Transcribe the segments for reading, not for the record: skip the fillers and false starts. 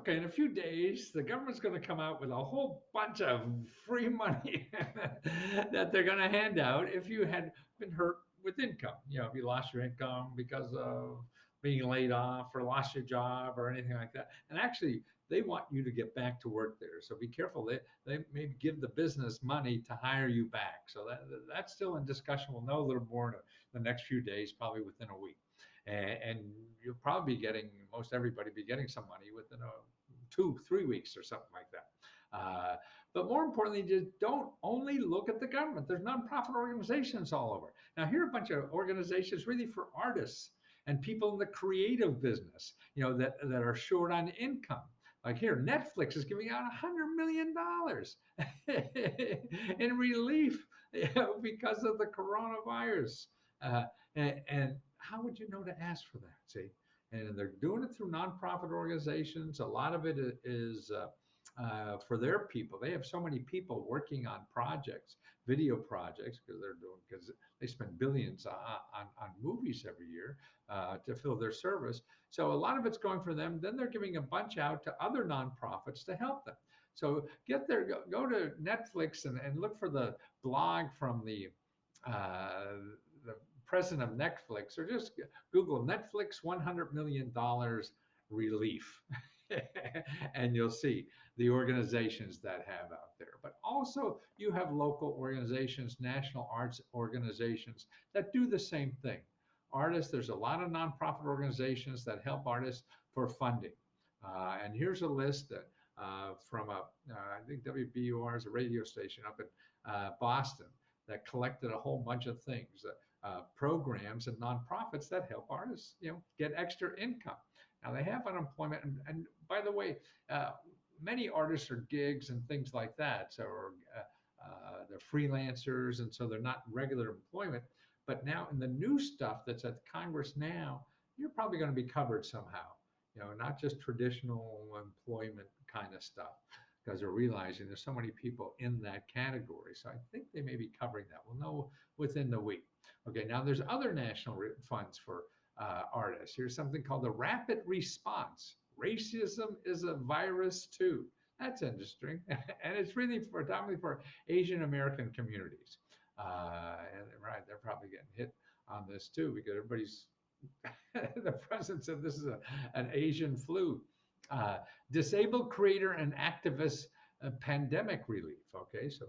Okay, in a few days, the government's going to come out with a whole bunch of free money that they're going to hand out if you had been hurt with income. If you lost your income because of being laid off or lost your job or anything like that. And actually, they want you to get back to work there. So be careful. They maybe give the business money to hire you back. So that's still in discussion. We'll know a little more in the next few days, probably within a week. And you'll probably be getting, most everybody be getting some money within 2-3 weeks or something like that. But more importantly, just don't only look at the government. There's nonprofit organizations all over. Now, here are a bunch of organizations really for artists and people in the creative business, that are short on income. Like here, Netflix is giving out $100 million in relief because of the coronavirus. And how would you know to ask for that? See, and they're doing it through nonprofit organizations. A lot of it is for their people. They have so many people working on projects, video projects, because they spend billions on movies every year to fill their service. So a lot of it's going for them. Then they're giving a bunch out to other nonprofits to help them. So go to Netflix and look for the blog from the president of Netflix, or just Google Netflix $100 million relief. And you'll see the organizations that have out there. But also you have local organizations, national arts organizations that do the same thing. Artists, there's a lot of nonprofit organizations that help artists for funding. And here's a list that from I think WBUR is a radio station up in Boston that collected a whole bunch of things, programs and nonprofits that help artists, get extra income. Now they have unemployment, and by the way, many artists are gigs and things like that, so they're freelancers, and so they're not regular employment. But now in the new stuff that's at Congress now, you're probably going to be covered somehow, not just traditional employment kind of stuff, because they're realizing there's so many people in that category. So I think they may be covering that. We'll know within the week. Okay, now there's other national funds for artists. Here's something called the Rapid Response. Racism is a virus too. That's interesting. And it's really predominantly for Asian American communities. And right, they're probably getting hit on this too, because everybody's, the president said this is an Asian flu. Disabled creator and activist pandemic relief. Okay, so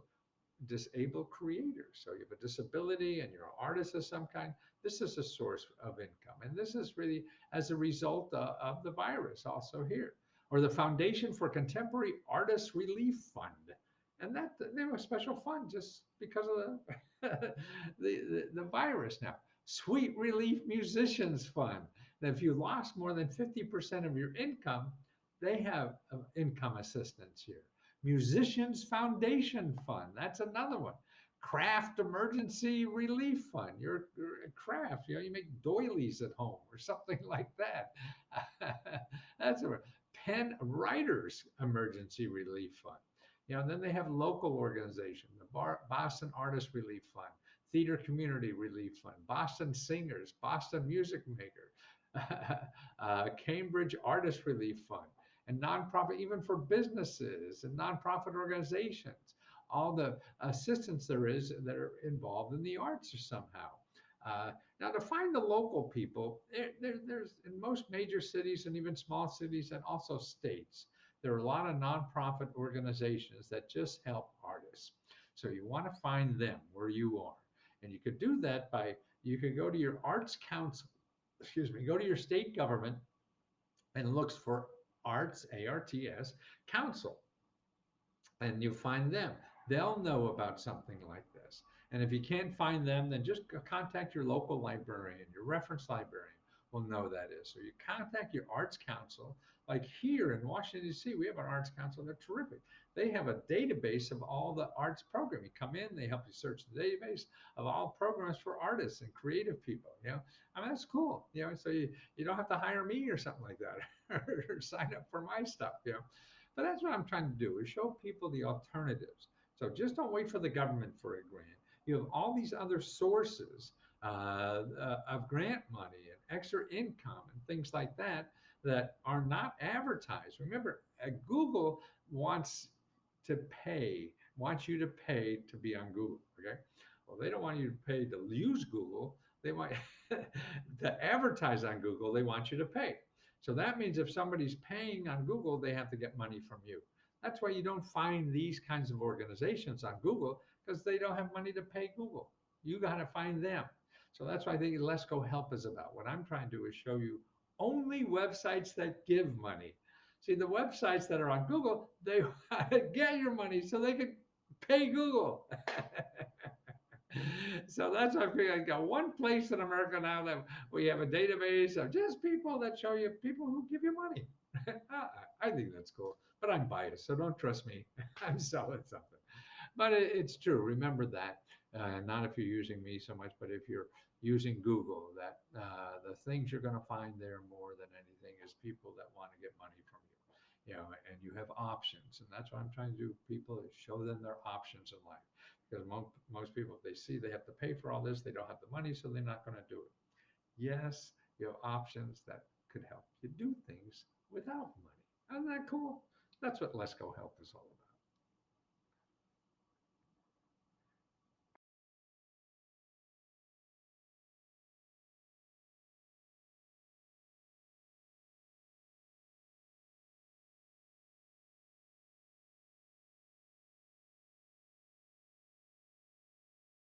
disabled creators. So you have a disability and you're an artist of some kind. This is a source of income. And this is really as a result of the virus also here. Or the Foundation for Contemporary Artists Relief Fund. And that they have a special fund just because of the virus now. Sweet Relief Musicians Fund. That if you lost more than 50% of your income, they have income assistance here. Musicians Foundation Fund. That's another one. Craft Emergency Relief Fund. You're a craft, you make doilies at home or something like that. That's a Pen Writers Emergency Relief Fund. Then they have local organizations, the Boston Artist Relief Fund, Theater Community Relief Fund, Boston Singers, Boston Music Maker, Cambridge Artist Relief Fund, and nonprofit, even for businesses and nonprofit organizations, all the assistance there is that are involved in the arts or somehow. Now, to find the local people, there's in most major cities and even small cities and also states, there are a lot of nonprofit organizations that just help artists. So you want to find them where you are. And you could do that you could go to your arts council, go to your state government and looks for arts, ARTS, council. And you find them. They'll know about something like this. And if you can't find them, then just contact your local librarian, your reference librarian will know that is. So you contact your arts council. Like here in Washington, D.C., we have an arts council. They're terrific. They have a database of all the arts programs. You come in, they help you search the database of all programs for artists and creative people. That's cool. So you don't have to hire me or something like that or sign up for my stuff. But that's what I'm trying to do, is show people the alternatives. So just don't wait for the government for a grant. You have all these other sources of grant money and extra income and things like that that are not advertised. Remember, Google wants to pay, wants you to pay to be on Google. Okay. Well, they don't want you to pay to use Google. They want to advertise on Google. They want you to pay. So that means if somebody's paying on Google, they have to get money from you. That's why you don't find these kinds of organizations on Google because they don't have money to pay Google. You got to find them. So that's why I think Lesko Help is about. What I'm trying to do is show you only websites that give money. See, the websites that are on Google, they want to get your money so they can pay Google. So that's why I figure I got one place in America now that we have a database of just people that show you people who give you money. I think that's cool, but I'm biased, so don't trust me. I'm selling something, but it's true. Remember that. Not if you're using me so much, but if you're using Google, that the things you're going to find there more than anything is people that want to get money from you. You know, and you have options, and that's what I'm trying to do. People is show them their options in life, because most people, if they see they have to pay for all this, they don't have the money, so they're not going to do it. Yes, you have options that could help you do things without money. Isn't that cool? That's what Let's Go Help is all about.